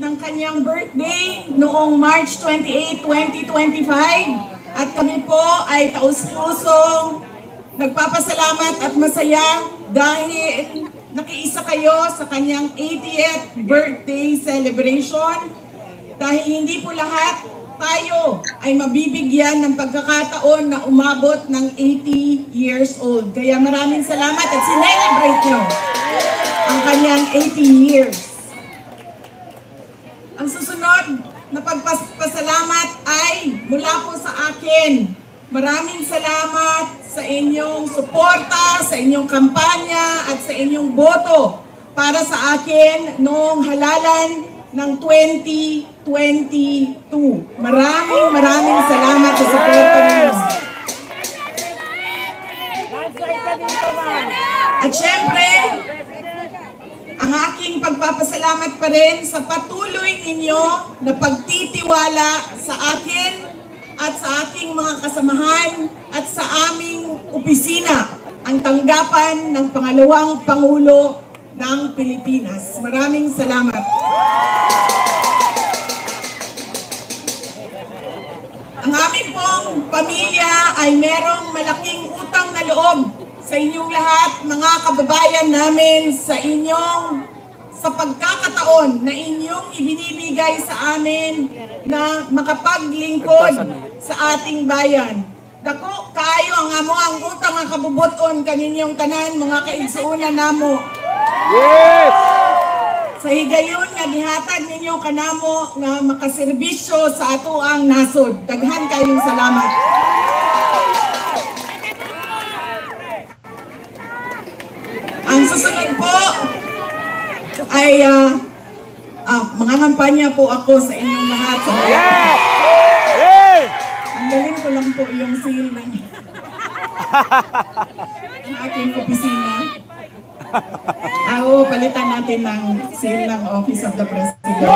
ng kanyang birthday noong March 28, 2025. At kami po ay taus-pusong nagpapasalamat at masaya dahil nakiisa kayo sa kanyang 80th birthday celebration. Dahil hindi po lahat tayo ay mabibigyan ng pagkakataon na umabot ng 80 years old. Kaya maraming salamat at sinelebrate nyo ang kanyang 80 years. Ang susunod na pagpasalamat ay mula po sa akin. Maraming salamat sa inyong suporta, sa inyong kampanya at sa inyong boto para sa akin noong halalan ng 2022. Maraming salamat sa suporta ninyo. At syempre, ang aking pagpapasalamat pa rin sa patuloy ninyo na pagtitiwala sa akin at sa aking mga kasamahan at sa aming opisina, ang tanggapan ng pangalawang Pangulo ng Pilipinas. Maraming salamat. Ang aming pong pamilya ay merong malaking utang na loob sa inyong lahat, mga kababayan namin, sa pagkakataon na inyong ibinibigay sa amin na makapaglingkod sa ating bayan. Dako, kayo ang amo ang utang ang kabubuton kaninyong tanan, mga kaigsuunan namo. Yes! Sa higayon nga gihatag ninyo kanamo nga makaserbisyo sa ato ang nasod. Daghan kayong salamat. Ang susunod po ay mga kampanya po ako sa inyong lahat. Ang galing ko lang po yung seal ng ang aking opisina. Palitan natin ng seal ng Office of the President.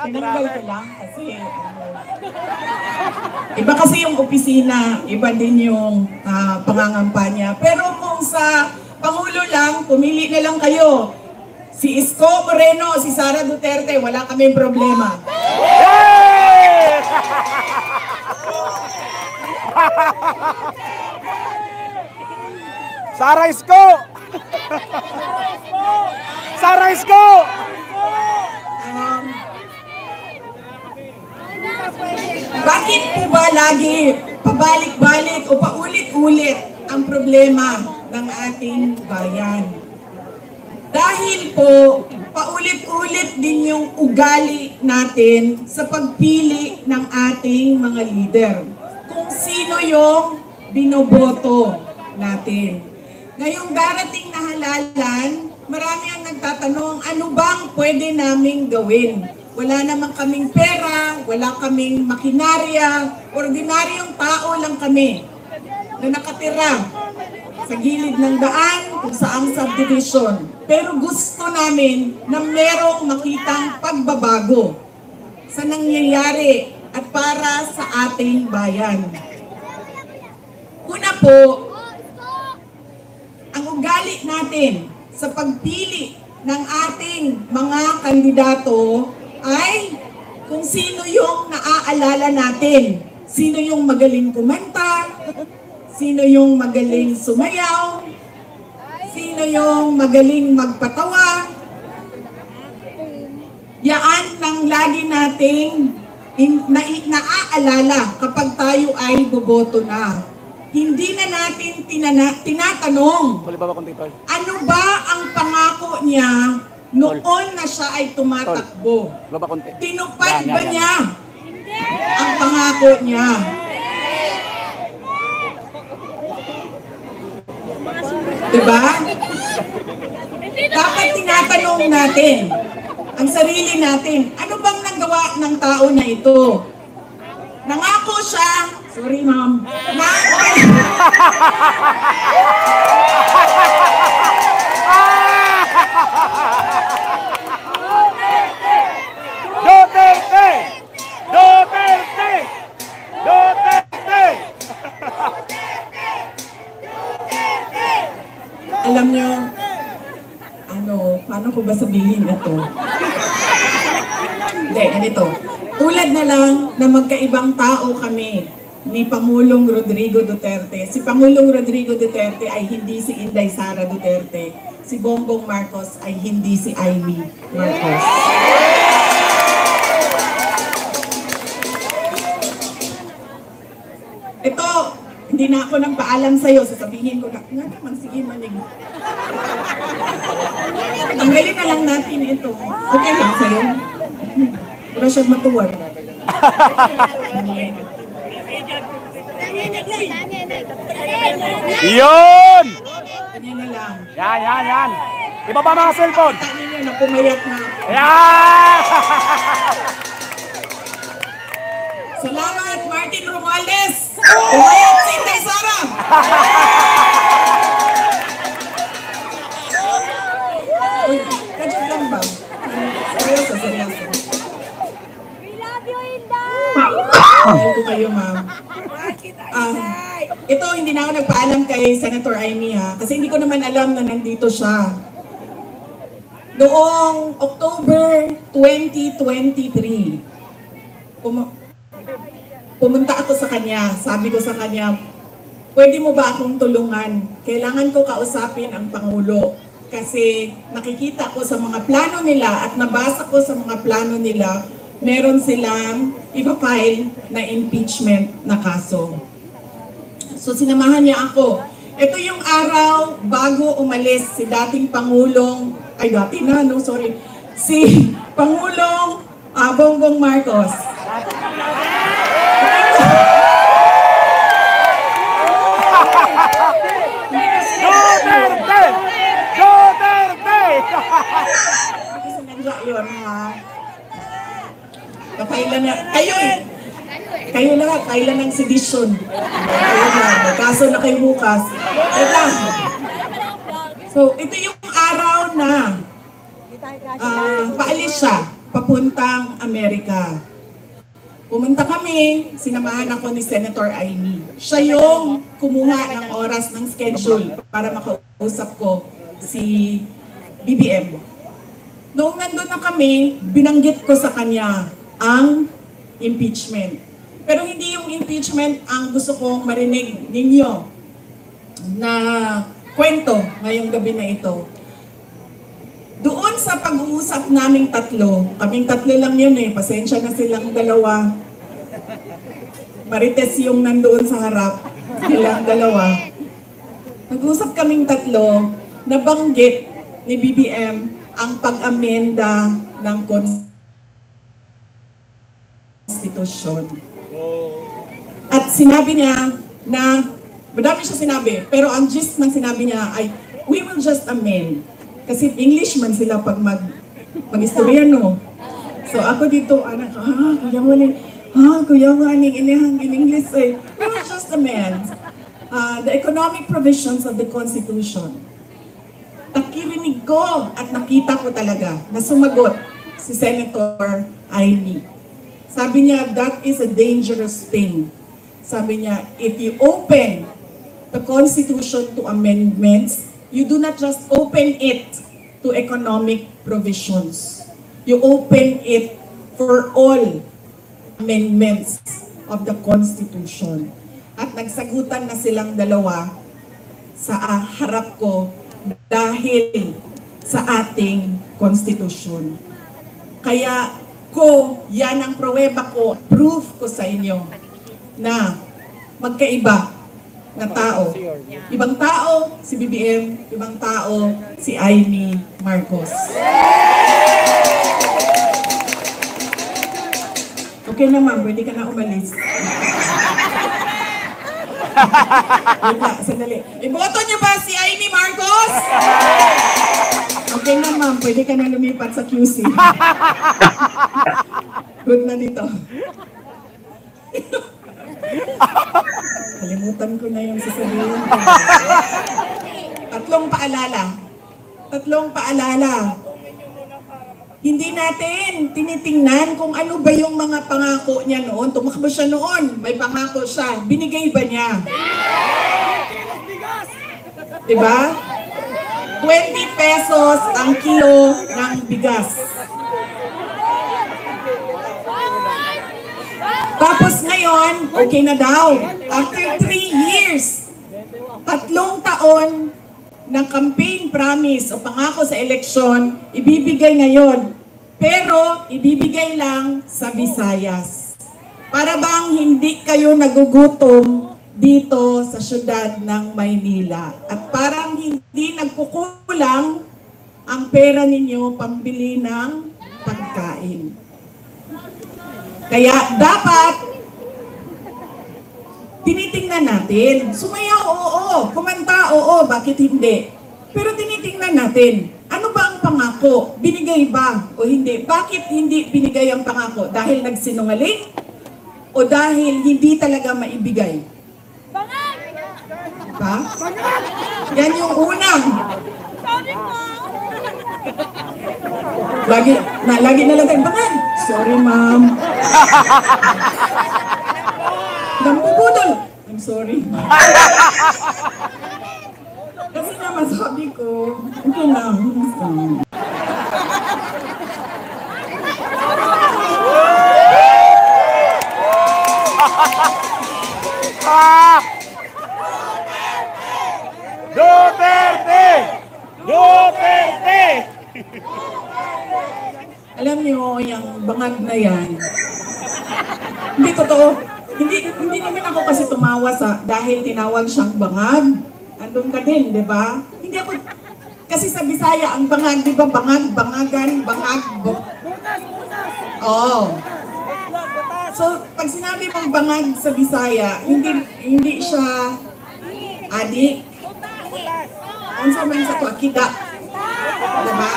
Tinanggal ko lang kasi iba kasi yung opisina, iba din yung pangangampanya. Pero kung sa Pangulo lang, pumili na lang kayo. Si Isko Moreno, si Sara Duterte, wala kaming problema. Sara Isko! Sara Isko! Bakit po ba lagi pabalik-balik o paulit-ulit ang problema ng ating bayan? Dahil po, paulit-ulit din yung ugali natin sa pagpili ng ating mga leader. Kung sino yung binoboto natin. Ngayong darating na halalan, marami ang nagtatanong, ano bang pwede naming gawin? Wala naman kaming pera, wala kaming makinarya, ordinaryong tao lang kami na nakatira sa gilid ng daan kung saang subdivision. Pero gusto namin na merong makitang pagbabago sa nangyayari at para sa ating bayan. Una po, ang ugali natin sa pagpili ng ating mga kandidato ay kung sino yung naaalala natin. Sino yung magaling kumanta, sino yung magaling sumayaw, sino yung magaling magpatawa. Yaan lang lagi nating naaalala kapag tayo ay boboto na. Hindi na natin tinatanong, ano ba ang pangako niya noon na siya ay tumatakbo? Tinupad ba niya ang pangako niya? Diba? Dapat tinatanong natin ang sarili natin, ano bang nagawa ng tao na ito? Nangako siya, sorry ma'am, nangako niyo, paano ko ba sabihin ito? Hindi, ganito. Tulad na lang na magkaibang tao kami ni Pangulong Rodrigo Duterte. Si Pangulong Rodrigo Duterte ay hindi si Inday Sara Duterte. Si Bongbong Marcos ay hindi si Amy Marcos. Ito, hindi na ako nang paalam sa'yo. Sasabihin ko na, nga naman, sige manig. Tanggalin na lang natin ito. Okay lang sa'yo? Wala siyang matuwar. Yun! Ganyan na lang. Yan. Iba pa mga cellphone. Tanya niyo na pumayat na. Yan! Salamat, Martin Romualdez! Pumayat si Inday Sara! Uy, kadyo lang ba? Seryoso. We love you, Inday! Mahal ko kayo, ma'am. Ito, hindi na ako nagpaalam kay Senator Amy ha, kasi hindi ko naman alam na nandito siya. Noong October 2023, pumunta ako sa kanya. Sabi ko sa kanya, pwede mo ba akong tulungan? Kailangan ko kausapin ang Pangulo. Kasi nakikita ko sa mga plano nila at nabasa ko sa mga plano nila, meron silang ipa-file na impeachment na kaso. So sinamahan niya ako. Ito yung araw bago umalis si dating Pangulong, si Pangulong Bongbong Marcos. Duterte! Kasi sinadya yun, ha? Kapailan na, kayo lahat, kailan ng sedition. Kayo na, kaso na kayo bukas. Ito. So, ito yung araw na paalis siya, papuntang Amerika. Pumunta kami, sinamahan ako ni Senator Amy. Siya yung kumuha ng oras ng schedule para makausap ko si BBM. Noong nandun na kami, binanggit ko sa kanya ang impeachment. Pero hindi yung impeachment ang gusto kong marinig ninyo na kwento ngayong gabi na ito. Doon sa pag-uusap naming kaming tatlo lang yun pasensya na silang dalawa. Marites yung nandoon sa harap, silang dalawa. Nag-uusap kaming tatlo, nabanggit ni BBM ang pag-amenda ng konstitusyon. At sinabi niya na, madami siya sinabi, pero ang gist ng sinabi niya ay, we will just amend. Kasi English man sila pag mag-istoryano. So ako dito, kuya wali, inihang in English we will just amend the economic provisions of the Constitution. Nakirinig ko at nakita ko talaga na sumagot si Senator Amy. Sabi niya, that is a dangerous thing. Sabi niya, if you open the Constitution to amendments, you do not just open it to economic provisions. You open it for all amendments of the Constitution. At nagsagutan na silang dalawa sa harap ko dahil sa ating Constitution. Kaya yan ang pruweba ko, proof ko sa inyo na magkaiba na tao. Ibang tao, si BBM, ibang tao, si Amy Marcos. Okay na ma'am, pwede ka na umalis. Sandali. Iboto niyo ba si Amy Marcos? Okay na ma'am, pwede ka na lumipat sa QC. Good na dito. Kalimutan ko na yung sasabihin ko. Tatlong paalala. Hindi natin tinitingnan kung ano ba yung mga pangako niya noon. Tumakbo siya noon, may pangako siya. Binigay ba niya? Diba? 20 pesos ang kilo ng bigas. Tapos ngayon, okay na daw. After 3 years, 3 taon ng campaign promise o pangako sa eleksyon, ibibigay ngayon. Pero ibibigay lang sa Visayas. Para bang hindi kayo nagugutom dito sa syudad ng Maynila. At parang hindi nagkukulang ang pera ninyo pambili ng pagkain. Kaya dapat tinitingnan natin. Sumayaw, oo. Kumanta, oo. Bakit hindi? Pero tinitingnan natin. Ano ba ang pangako? Binigay ba o hindi? Bakit hindi binigay ang pangako? Dahil nagsinungaling? O dahil hindi talaga maibigay? Diba? Yan yung unang. Lagi na lang tayo, bangan. Sorry, ma'am. Nampupudol. I'm sorry. Kasi nga masabi ko, okay lang. Duterte! Duterte! Alam niyo, yung bangag na yan, hindi totoo. Hindi naman ako kasi tumawa dahil tinawag siyang bangag. Andun ka din, di ba? Hindi ako, kasi sa Bisaya, ang bangag, di ba? Bangag, bangagan, bangag. Oo. So, pag sinabi mong bangag sa Bisaya, hindi siya adik. Ang saman sa to, kida. Diba?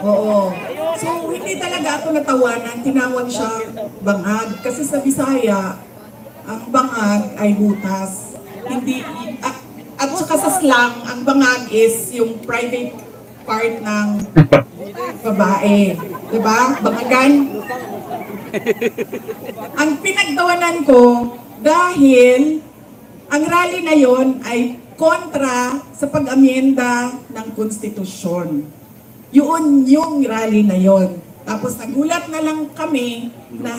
Oo. So, hindi talaga ako natawanan. Tinawag siya bangag. Kasi sa Bisaya, ang bangag ay butas. Hindi, at saka sa slang, ang bangag is yung private part ng babae. Diba? Bangagan. Ang pinagtawanan ko, dahil ang rally na yon ay kontra sa pag-amyenda ng konstitusyon. Yun yung rally na yon. Tapos nagulat na lang kami na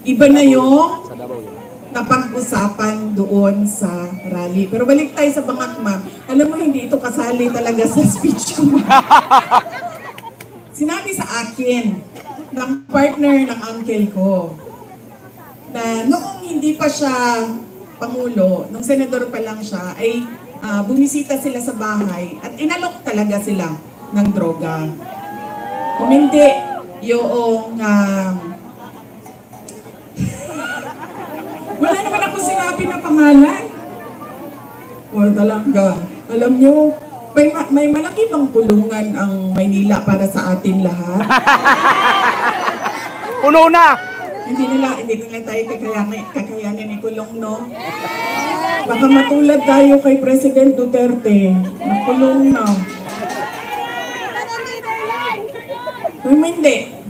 iba na yung napag-usapan doon sa rally. Pero balik tayo sa bangag, ma'am. Alam mo, hindi ito kasali talaga sa speech ko. Sinabi sa akin ng partner ng uncle ko na noong hindi pa siya Pangulo, nung senador pa lang siya, ay bumisita sila sa bahay at inalok talaga sila ng droga. Kung hindi, yung wala naman ako sinabi na pangalan. Wala talaga. Alam nyo, may malaki bang tulungan ang Maynila para sa atin lahat? Puno na! Hindi nila tayo kakayanin ikulong, no? Baka matulad tayo kay President Duterte. Nakulong na.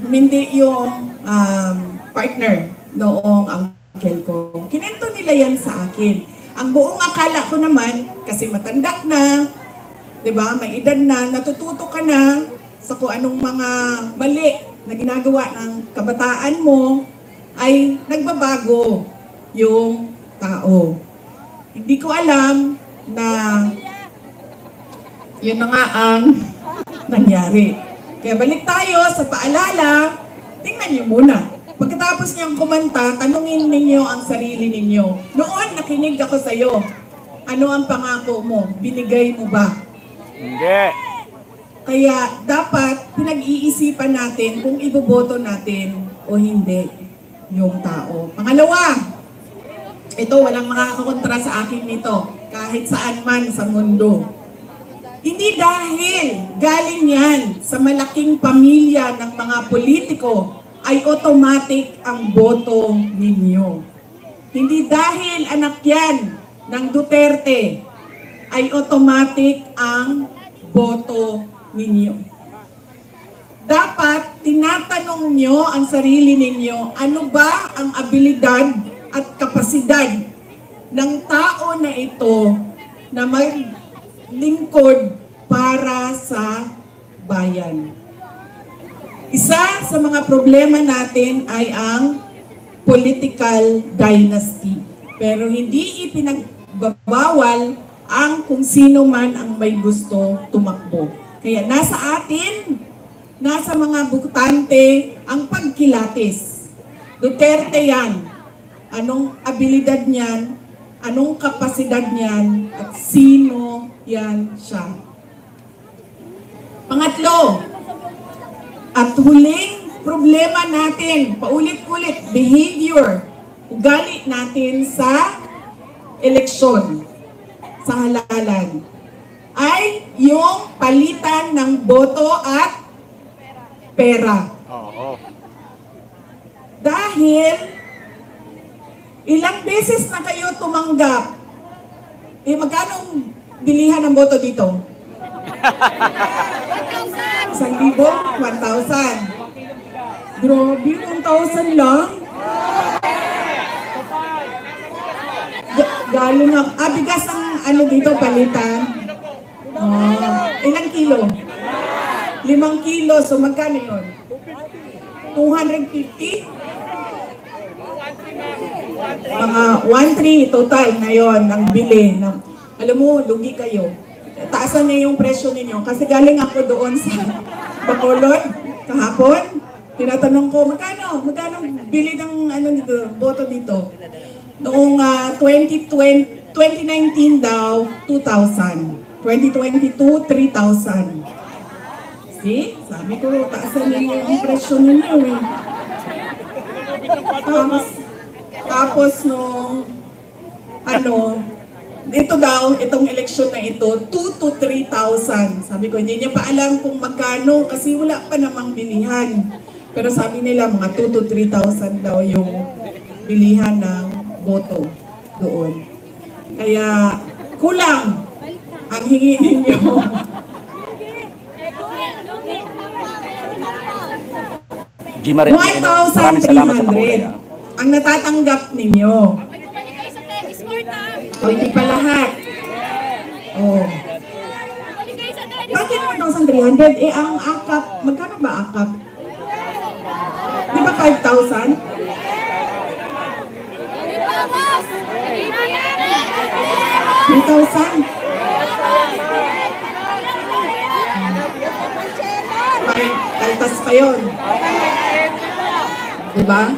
Hindi yung partner noong uncle ko. Kinento nila yan sa akin. Ang buong akala ko naman, kasi matanda na, diba, may edad na, natututo ka na sa kung anong mga mali na ginagawa ng kabataan mo, ay nagbabago yung tao. Hindi ko alam na yun na nga ang nangyari. Kaya balik tayo sa paalala, tingnan niyo muna. Pagkatapos niyang kumanta, tanungin ninyo ang sarili ninyo. Noon, nakinig ako sa iyo. Ano ang pangako mo? Binigay mo ba? Hindi. Kaya dapat pinag-iisipan natin kung iboboto natin o hindi yung tao. Pangalawa, ito walang makakakontra sa akin nito kahit saan man sa mundo. Hindi dahil galing yan sa malaking pamilya ng mga politiko ay automatic ang boto ninyo. Hindi dahil anak yan ng Duterte ay automatic ang boto ninyo. Dapat tinatanong nyo ang sarili ninyo, ano ba ang abilidad at kapasidad ng tao na ito na maglingkod para sa bayan. Isa sa mga problema natin ay ang political dynasty. Pero hindi ipinagbabawal ang kung sino man ang may gusto tumakbo. Kaya nasa atin, nasa mga butante ang pagkilatis. Duterte yan. Anong abilidad niyan, anong kapasidad niyan, at sino yan siya. Pangatlo, at huling problema natin, paulit-ulit, behavior, ugali natin sa eleksyon, sa halalan, ay yung palitan ng boto at pera. Oo. Dahil ilang beses na kayo tumanggap, magkano bilihan ng boto dito? 1,000, 1,000. Grabe, 1,000 lang. Galo na, bigas ang ano dito, palitan. Ilang kilo? 5 kilo, so magkano yun? 250? Mga 1,300 total ngayon ang bili. Alam mo, lugi kayo. Taasan niyo yung presyo ninyo. Kasi galing ako doon sa Bacolod kahapon. Tinatanong ko, magkano bili ng dito, boto dito? Noong 2019 daw, 2,000. 2022, 3,000. See? Sabi ko, taasan niyo yung presyo ninyo eh. Tapos nung ito daw, itong eleksyon na ito, 2,000 to 3,000. Sabi ko, hindi niya pa alam kung magkano kasi wala pa namang bilihan. Pero sabi nila, mga 2,000 to 3,000 daw yung bilihan ng boto doon. Kaya kulang ang hingi ninyo. Gimarin, maraming salamat sa pamulaya. 1,300 ang natatanggap ninyo. O, hindi pa lahat. Oh. Bakit 1,300? Ang akap, magkano ba akap? Di ba 5,000? 3,000? Kaltas pa yun. Diba?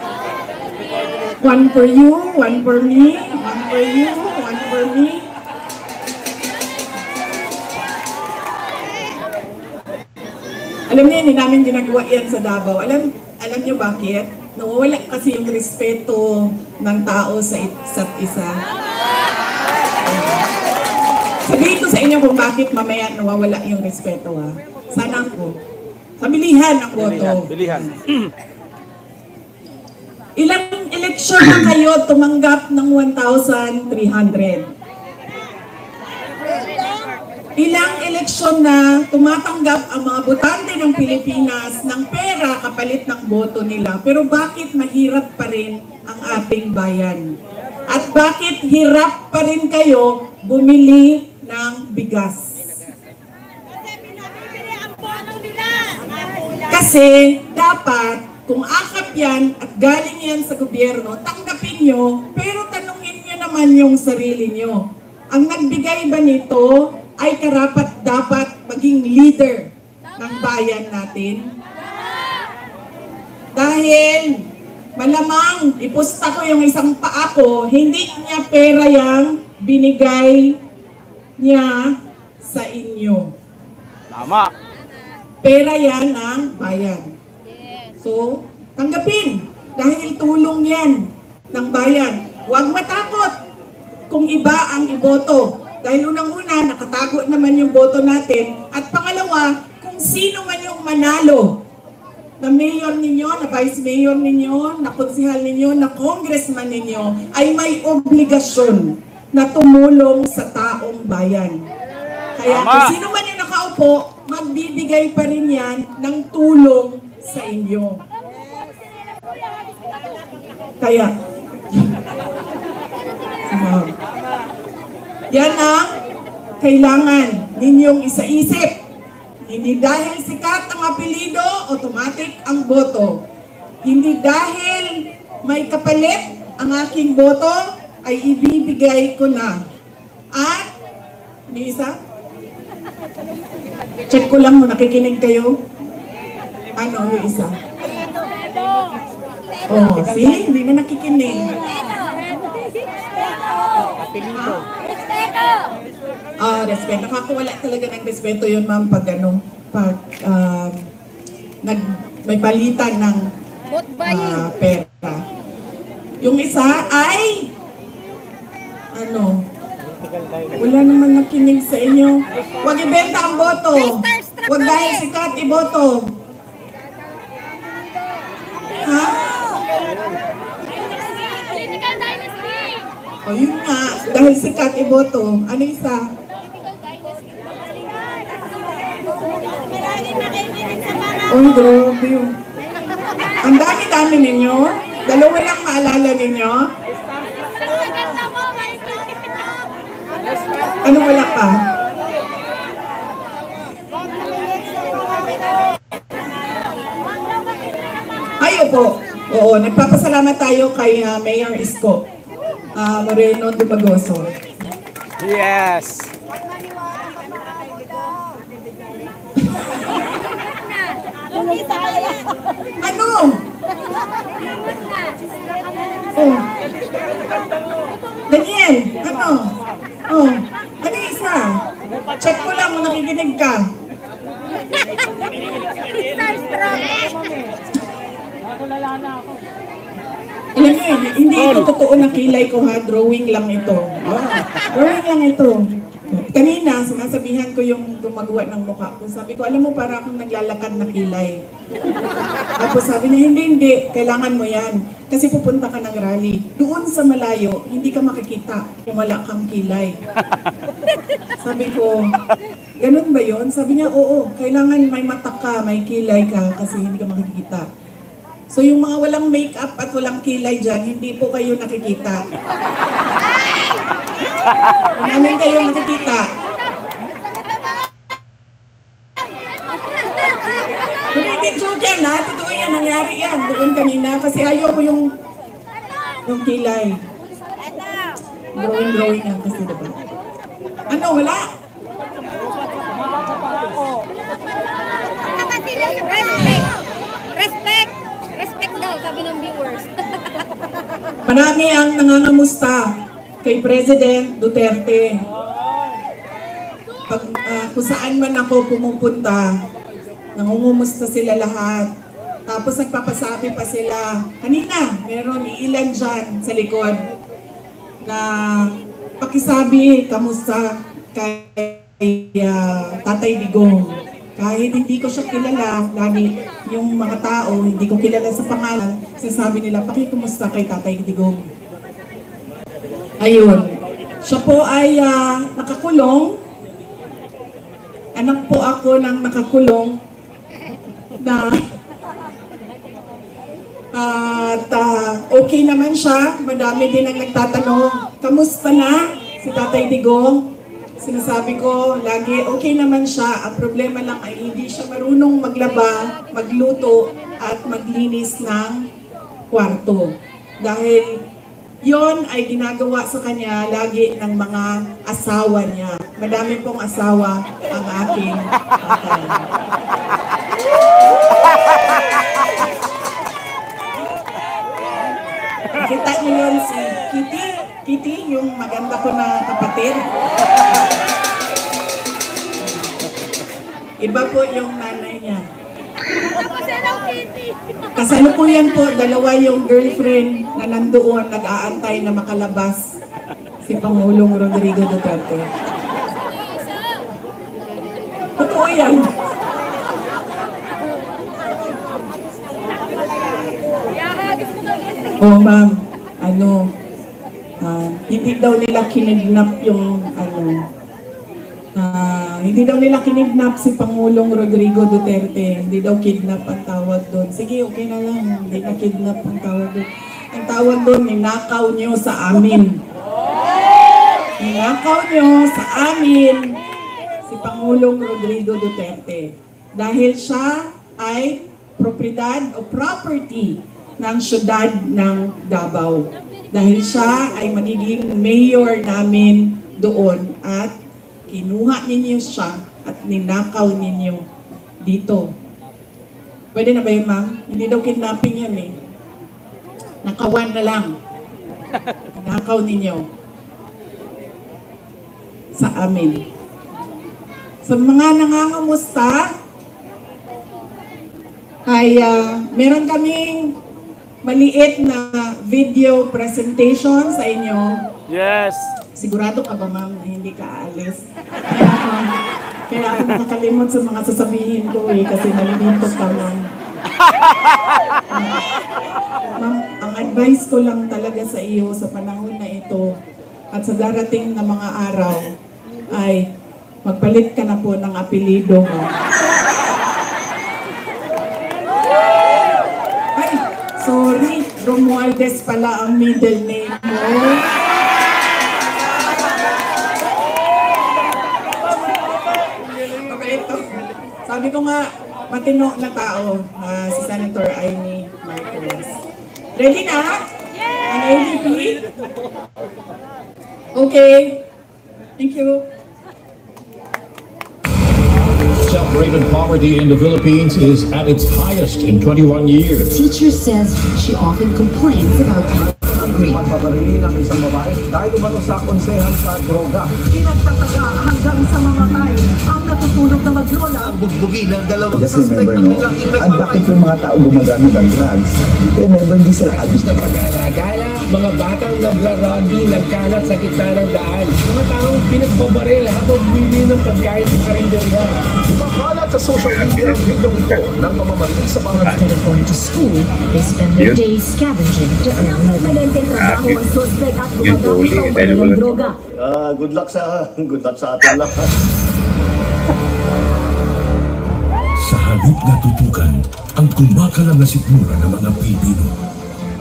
One for you, one for me, one for you, one for me. Alam niyo, hindi namin ginagawa yan sa Davao. Alam niyo bakit? Nawawala kasi yung respeto ng tao sa isa't isa. Sabihin ko sa inyo kung bakit mamaya nawawala yung respeto ha. Sana po. Sa bilihan ang boto. Bilihan. Ilang eleksyon na kayo tumanggap ng 1,300? Ilang eleksyon na tumatanggap ang mga botante ng Pilipinas ng pera kapalit ng boto nila. Pero bakit mahirap pa rin ang ating bayan? At bakit hirap pa rin kayo bumili ng bigas? Kasi dapat kung akap yan at galing yan sa gobyerno, tanggapin nyo, pero tanungin nyo naman yung sarili nyo. Ang nagbigay ba nito ay karapat dapat maging leader ng bayan natin? Dahil malamang ipusta ko yung isang paa ko, hindi niya pera yang binigay niya sa inyo. Tama. Pera yan ng bayan. So, tanggapin. Dahil tulong yan ng bayan. Huwag matakot kung iba ang iboto. Dahil unang-una, nakatago naman yung boto natin. At pangalawa, kung sino man yung manalo na mayor ninyo, na vice mayor ninyo, na konsehal ninyo, na congressman ninyo, ay may obligasyon na tumulong sa taong bayan. Kaya kung sino man yung nakaupo, magbibigay pa rin yan ng tulong sa inyo. Kaya, yan ang kailangan ninyong isaisip. Hindi dahil sikat ang apelido, automatic ang boto. Hindi dahil may kapalit ang aking boto, ay ibibigay ko na. At, may isa? Check ko lang mo, nakikinig kayo? Ano yung isa? Oh, see? Hindi na nakikinig. Respeto. Nakakawala talaga ng respeto yun, ma'am, pag may palitan ng pera. Yung isa ay wala naman nakinig sa inyo. Huwag ibenta ang boto. Huwag dahil sikat iboto. Ha? O yun nga, dahil sikat iboto. Ano isa? Oh, grabe yun. Ang dami-dami ninyo. Dalawa lang maalala ninyo. Ano wala pa? Ay, opo. Oo, nagpapasalamat tayo kay Mayor Isko Moreno Dumagoso. Yes! Ano? Oh. Daniel, ano? Oh, ano isa? Check ko lang kung nakikinig ka. Alam niyo, hindi ito totoo na kilay ko ha, drawing lang ito. Drawing lang ito. Kanina, sinasabihan ko yung gumagawa ng mukha ko. Sabi ko, alam mo, para akong naglalakad na kilay. Tapos sabi niya, hindi, kailangan mo yan. Kasi pupunta ka ng rally. Doon sa malayo, hindi ka makikita kung wala kang kilay. Sabi ko, ganun ba yun? Sabi niya, oo, kailangan may mata ka, may kilay ka, kasi hindi ka makikita. So yung mga walang makeup at walang kilay dyan, hindi po kayo nakikita. Namin kayo nakikita. Hindi joke yan ha, totoo yan, nangyari yan doon kanina kasi ayaw ko yung kilay. Drawing yan kasi diba? Ano, wala? Respect daw, sabi ng viewers. Marami ang nangangamusta kay President Duterte. Kung saan man ako pumupunta, nangungumusta sila lahat. Tapos nagpapasabi pa sila. Kanina, meron ilan dyan sa likod na pakisabi, kamusta kay Tatay Digong. Kahit hindi ko siya kilala, lagi yung mga tao, hindi ko kilala sa pangalan, sinasabi nila, pakikumusta kay Tatay Digong. Ayun. Siya po ay nakakulong. Anak po ako ng nakakulong na at okay naman siya. Madami din ang nagtatanong, kamusta na si Tatay Digong? Sinasabi ko lagi, okay naman siya. Ang problema lang ay hindi siya marunong maglaba, magluto at maglinis ng kwarto. Dahil yon ay ginagawa sa kanya lagi ng mga asawa niya. Madami pong asawa ang aking tatay. Kita niyo yun si Kitty? Kitty, yung maganda ko na kapatid. Iba po yung nanay niya. Kasalukuyan po, dalawa yung girlfriend na nandoon, nag-aantay na makalabas si Pangulong Rodrigo Duterte. Totoo yan. Oh ma'am, hindi daw nila kinidnap yung hindi daw nila kinidnap si Pangulong Rodrigo Duterte. Hindi daw kidnap ang tawag doon. Sige, okay na lang. Hindi na kidnap ang tawag doon. Ang tawag doon, ninakaw nyo sa amin. ninakaw nyo sa amin si Pangulong Rodrigo Duterte dahil siya ay propriedad o property ng syudad ng Davao. Dahil siya ay magiging mayor namin doon at kinuha ninyo siya at ninakaw ninyo dito. Pwede na ba yun, ma'am? Hindi daw kidnapping yan eh. Nakawan na lang. Nakaw ninyo sa amin. Sa mga nangangamusta, ay meron kaming maliit na video presentation sa inyo. Yes. Sigurado ka ba, ma'am, na hindi ka aalis? Kaya ako nakakalimot sa mga sasabihin ko eh, kasi nalilito ka, ma'am. Ma'am, ang advice ko lang talaga sa iyo sa panahon na ito at sa darating na mga araw ay magpalit ka na po ng apelido mo. Ay, sorry, Romualdez pala ang middle name mo. Okay, ito. Sabi ko nga, matino na tao, si Senator Amy Marcos. Ready na? Ang ADP? Okay. Thank you. Self-rated poverty in the Philippines is at its highest in 21 years. Teacher says she often complains about being hungry. Pagpaparilin ng isang babae dahil umano sa konsehan sa droga. Pinagtataga hanggang sa mamatay ang natutulog na maglola. Ang bugbugin ng dalawang Just remember, no, ang bakit yung mga tao gumagamit ng drugs, remember, hindi sila addict na Pag-alagala, mga batang naglaragi, nagkalat sa gitna ng daan. Mga taong pinagbabaril habang bumili ng pagkain sa karinderya. Makalat sa social media ang video ito ng pamamaril sa mga Instead of going to school, they spend their days scavenging to earn a living. good luck sa atin lahat. Sa halip na tutukan ang kumakalam na sikmura ng mga Pilipino.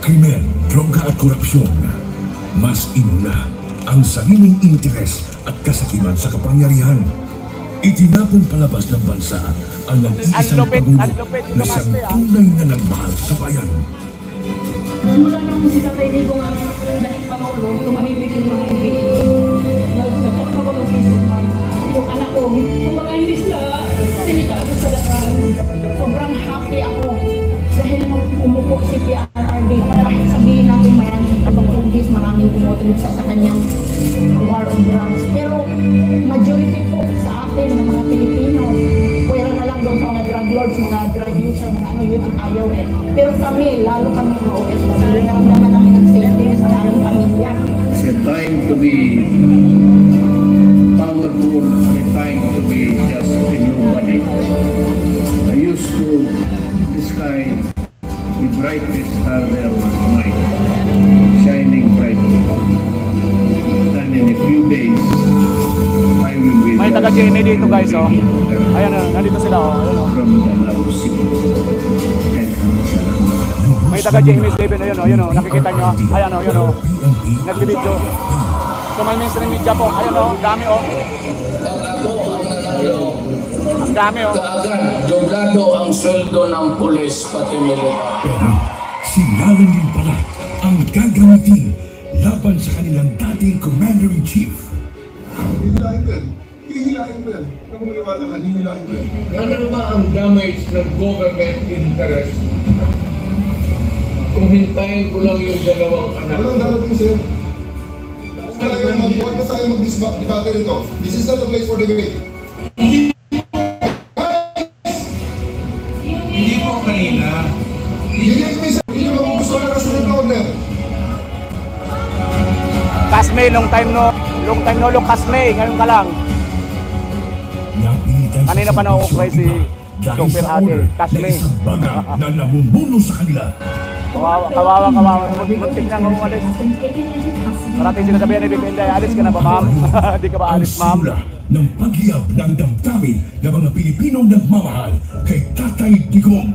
Krimen, droga at korupsyon. Mas inuna ang sariling interes at kasakiman sa kapangyarihan. Itinapon palabas ng bansa ang nag-iisang Pangulo na siyang tunay na nagmahal sa bayan. Mula nang si Tatay Digong ang dahil Pangulo, tumahimik yung mga kaibigan. Nagkakot ako ng Facebook man. Yung anak ko, kumbaga hindi sila sinikado sa lakan. Sobrang happy ako dahil umupo si PRRD. Kahit sabihin natin maraming kabangkugis, maraming umutuloy sa kanyang war on drugs. Pero majority po sa atin ng mga Pilipino, pwera na lang doon sa mga drug lords, mga drug user, mga ano yun ang ayaw eh. Pero kami, lalo kami mga OFW, naman namin ang safety sa aming pamilya. It's a time to be powerful, a time to be just a nobody. I used to describe the brightest star there was night, shining brightly. And in a few days, I will be May taga-GMA dito guys, oh. Ayan na, nandito sila, oh. Ayan, oh. from Davao City. May taga-GMA Steven, ayun, oh. Ayun, oh. Nakikita nyo, ayan, oh. Ayun, oh. Nag-video. So may mainstream media po, ayun, oh. Dami, oh. Ang dami, oh. Doblado ang sweldo ng pulis pati militar. Pero sinalan din pala ang gagamitin laban sa kanilang dating Commander-in-Chief. Hihilahin ko yan. Hihilahin ko yan. Kung maniwala ka, hihilahin ko yan. Ano ba ang damage ng government interest? Kung hintayin ko lang yung dalawang anak. Walang darating sa'yo. Huwag na tayo mag-debate rito. This is not the place for debate. Hindi po kanina. Hindi ko isa. Hindi mo gusto na kasunod na order. Kasme, long time no look Kasme, ngayon ka lang. Kanina pa na-ukray si Chopper Adel, Kasme. Na namumuno sa kanila. Kawawa. Muntik na ng umalis. Parating sinasabihan ni Bipinday, alis ka na ba, ma'am? Di ka ba alis, ma'am? Ang simula ng paghiyab ng damdamin ng mga Pilipinong nagmamahal kay Tatay Digong.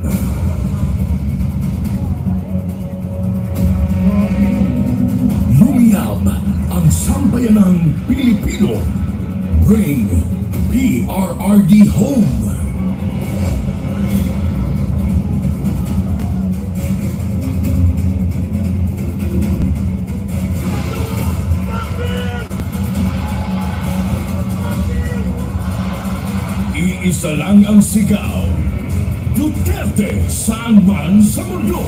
Lumiyab ang Sambayanang Pilipino. Bring PRRD home. Iisa lang ang sigaw. Duterte saan man sa mundo.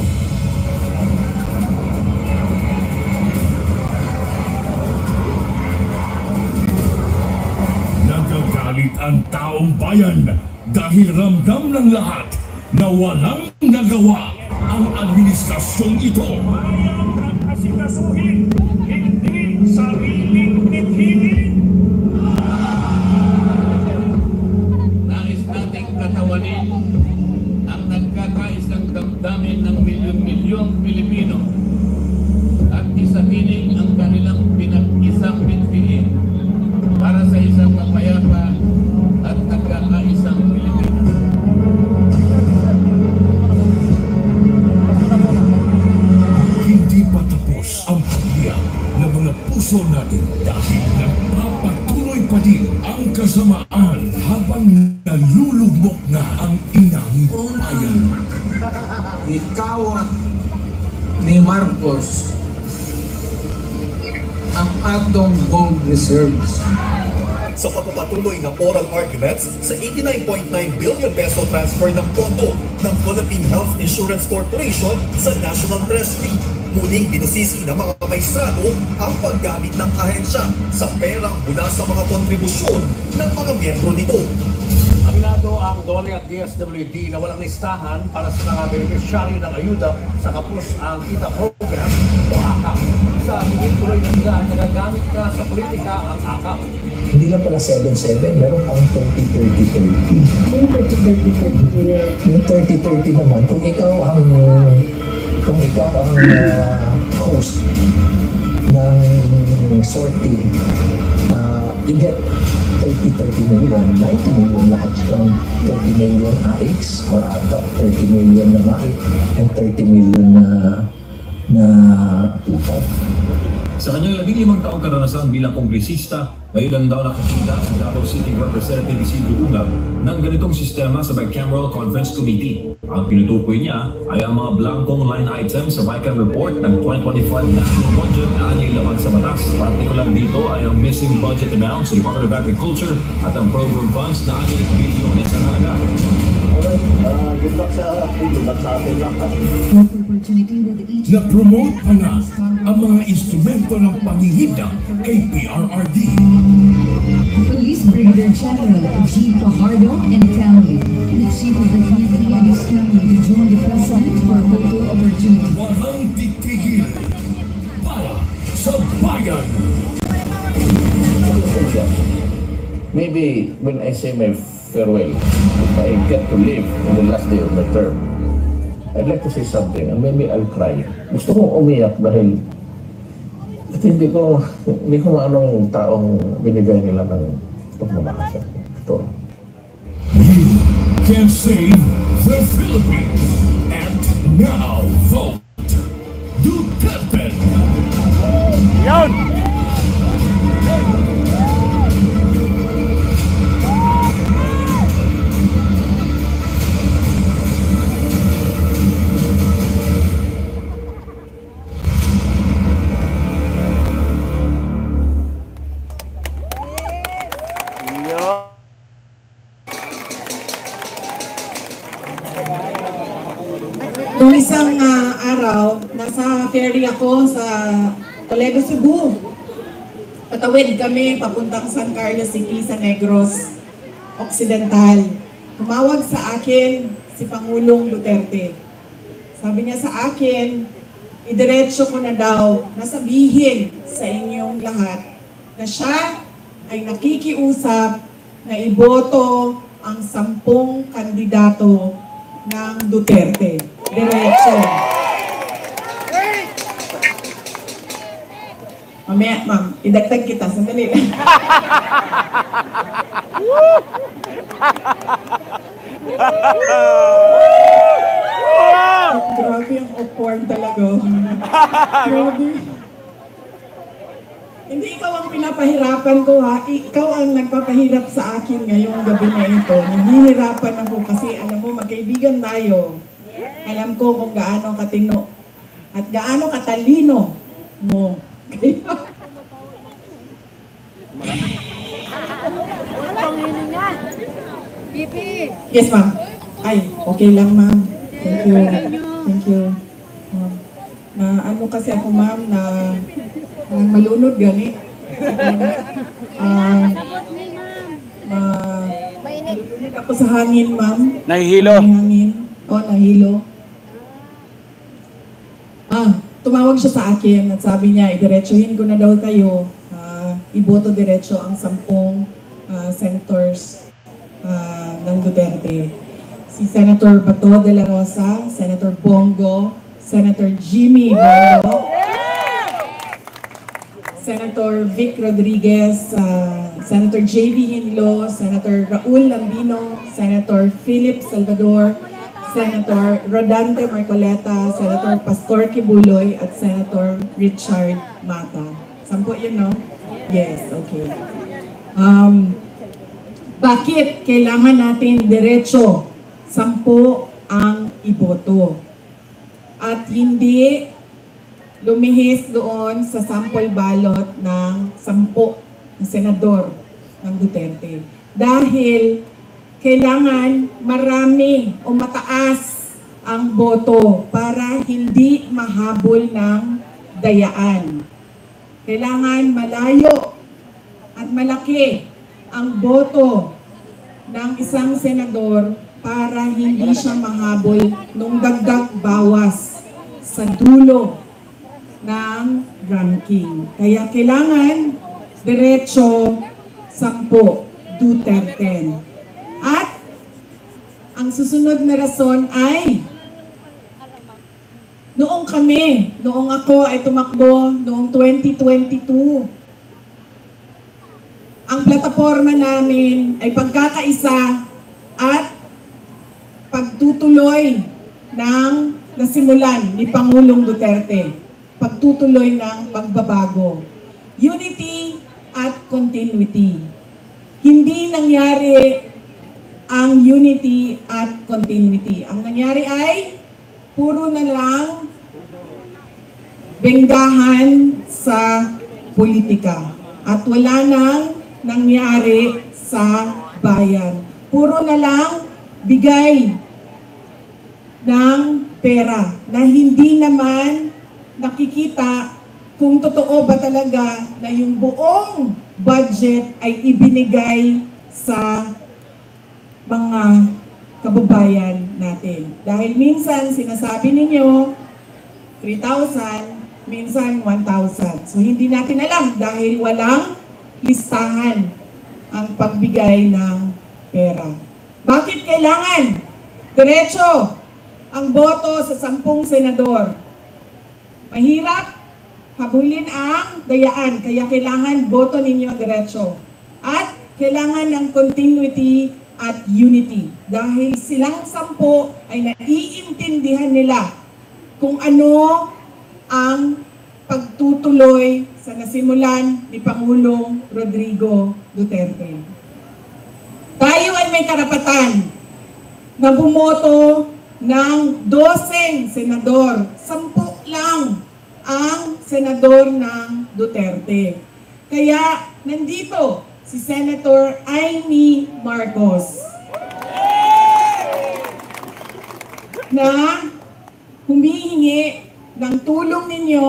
Nagagalit ang taong bayan dahil ramdam ng lahat na walang nagawa ang administrasyong ito. Asikasuhin, hindi sariling ithihin. Nais nating katawanin ang nagkakaisang damdamin ng milyon-milyong Pilipino at isahining ang kanilang pinag-isang bitbiin para sa isang mapayapa at nagkakaisang Pilipinas. Hindi pa tapos ang pagbiyak ng mga puso natin dahil nagpapatuloy pa din ang kasamaan habang nalulugmok na ang inang bayan. Ikaw ni Marcos ang atong gold reserves. Sa pagpapatuloy ng oral arguments sa 89.9 billion peso transfer ng pondo ng Philippine Health Insurance Corporation sa National Treasury, muling binusisi ng mga maestrado ang paggamit ng ahensya sa perang mula sa mga kontribusyon ng mga miyembro nito. Aminado ang DOLE at DSWD na walang listahan para sa mga beneficiary ng ayuda sa kapos ang kita program o AKAP. Sa higit tuloy na nila, nagagamit na sa politika ang AKAP. Hindi lang pala 7-7, meron pang 30-30-30. Yung 30-30 naman, kung ikaw ang host ng sorting, you get 30 million, 90 million lahat yung 30 million AX or ATAP, 30 million na MAIT, and 30 million na UPAD. Sa kanyang 15 taong karanasan bilang kongresista, ngayon lang daw nakakita sa Davao City Representative Isidro Ungab ng ganitong sistema sa Bicameral Conference Committee. Ang pinutukoy niya ay ang mga blankong line items sa Bicameral Report ng 2025 National Budget na anyay laman sa batas. Partikular dito ay ang missing budget amount sa Department of Agriculture at ang program funds na anyay bilyon sa halaga. Good luck sa atin lahat. Na-promote pa na ang mga instrumento ng pangihidang kay PRRD. Police Brigadier General G. Fajardo and family, the chief of the community and his family to join the president for a photo opportunity. Walang titigil para sa bayan. Maybe when I say my farewell, if I get to live in the last day of my term, I'd like to say something and maybe I'll cry. Gusto kong umiyak dahil hindi ko anong taong binigay nila ng pagmamahal. Ito. You can save the Philippines and now vote Duterte. Yon! Noong isang araw, nasa ferry ako sa Toledo, Cebu. Patawid kami papuntang San Carlos City sa Negros Occidental. Tumawag sa akin si Pangulong Duterte. Sabi niya sa akin, idiretso ko na daw na sabihin sa inyong lahat na siya ay nakikiusap na iboto ang 10 kandidato ng Duterte. Diretso. Mamaya, ma'am, idagtag kita. Sandali lang. Grabe ang awkward talaga. Grabe. Hindi ikaw ang pinapahirapan ko ha. Ikaw ang nagpapahirap sa akin ngayong gabi na ito. Nahihirapan ako kasi alam mo, magkaibigan tayo. Alam ko kung gaano katino at gaano katalino mo. Yes, ma'am. Ay, okay lang, ma'am. Thank you. Thank you. Na ano kasi ako, ma'am, na malunod gani. Malunod ako sa hangin, ma'am. Nahihilo. Hangin. Nahilo. Tumawag siya sa akin at sabi niya, idiretsuhin ko na daw kayo. Iboto diretso ang 10 senators ng Duterte. Si Senator Bato de la Rosa, Senator Bongo, Senator Jimmy Bongo, Senator Vic Rodriguez, Senator J.B. Hinlo, Senator Raul Lambino, Senator Philip Salvador, Senator Rodante Marcoleta, Senator Pastor Kibuloy, at Senator Richard Mata. 10 yun, no? Yes, okay. Bakit kailangan natin diretso 10 ang iboto? At hindi lumihis doon sa sample ballot ng 10 na senador ng Duterte. Dahil kailangan marami o mataas ang boto para hindi mahabol ng dayaan. Kailangan malayo at malaki ang boto ng isang senador para hindi siya mahabol nung dagdag bawas sa dulo ng ranking. Kaya kailangan diretso 10 Duterte. At ang susunod na rason ay noong ako ay tumakbo noong 2022. Ang plataforma namin ay pagkakaisa at pagtutuloy ng nasimulan ni Pangulong Duterte. Pagtutuloy ng pagbabago. Unity at continuity. Hindi nangyari ang unity at continuity. Ang nangyari ay puro na lang benggahan sa politika. At wala nang nangyari sa bayan. Puro na lang bigay ng pera na hindi naman nakikita kung totoo ba talaga na yung buong budget ay ibinigay sa mga kababayan natin. Dahil minsan sinasabi ninyo 3,000, minsan 1,000. So hindi natin alam dahil walang listahan ang pagbigay ng pera. Bakit kailangan diretso ang boto sa 10 senador? Mahirap habulin ang dayaan, kaya kailangan boto ninyo diretso. At kailangan ng continuity at unity. Dahil silang 10 ay naiintindihan nila kung ano ang pagtutuloy sa nasimulan ni Pangulong Rodrigo Duterte. Tayo ay may karapatan na bumoto ng 12 senador. 10 lang ang senador ng Duterte. Kaya nandito si Senator Amy Marcos na humihingi ng tulong ninyo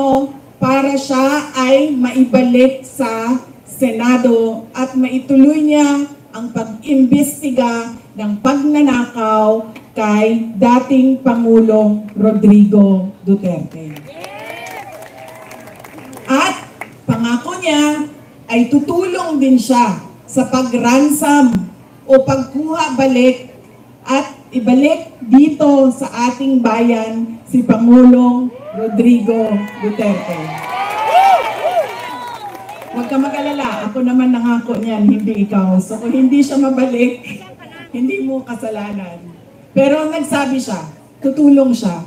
para siya ay maibalik sa Senado at maituloy niya ang pag-imbestiga ng pagnanakaw kay dating Pangulong Rodrigo Duterte. At pangako niya ay tutulong din siya sa pag-ransom o pagkuha balik at ibalik dito sa ating bayan si Pangulong Rodrigo Duterte. Huwag ka mag-alala, ako naman nangako niyan, hindi ikaw. So kung hindi siya mabalik, hindi mo kasalanan. Pero nagsabi siya, tutulong siya.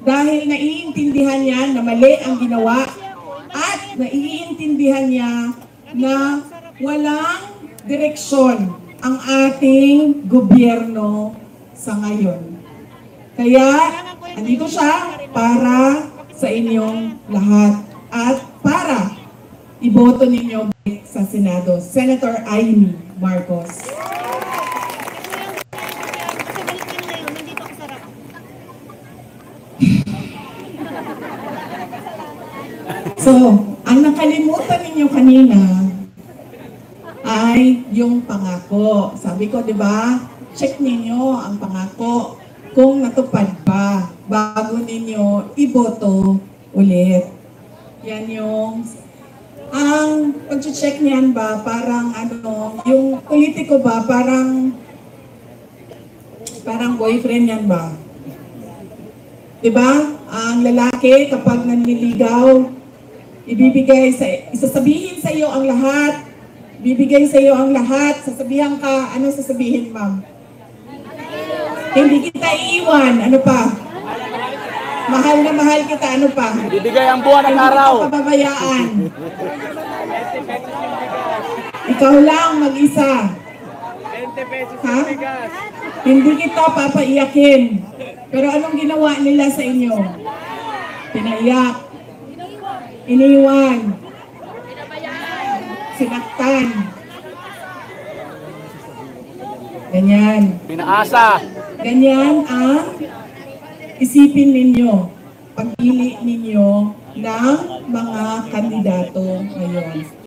Dahil naiintindihan niya na mali ang ginawa at naiintindihan niya na walang direksyon ang ating gobyerno sa ngayon. Kaya, andito siya para sa inyong lahat at para iboto ninyo sa Senado. Senator Amy Marcos. So, ang nakalimutan ninyo kanina ay yung pangako. Sabi ko, di ba? Check ninyo ang pangako kung natupad pa bago ninyo iboto ulit. Yan yung ang pag-check niyan ba parang ano, yung politiko ba parang boyfriend yan ba? 'Di ba? Ang lalaki kapag nanliligaw, isasabihin sa iyo ang lahat. Bibigay sa iyo ang lahat. Sasabihan ka, ano sasabihin, ma'am? Hindi kita iiwan. Ano pa? Mahal na mahal kita. Ano pa? Bibigay ang buwan ng araw. Hindi kita pababayaan. Ikaw lang mag-isa. Ha? Hindi kita papaiyakin. Pero anong ginawa nila sa inyo? Pinaiyak. Iniwan. Sinaktan. Ganyan. Pinaasa. Ganyan ang isipin ninyo, pagpili ninyo ng mga kandidato ngayon.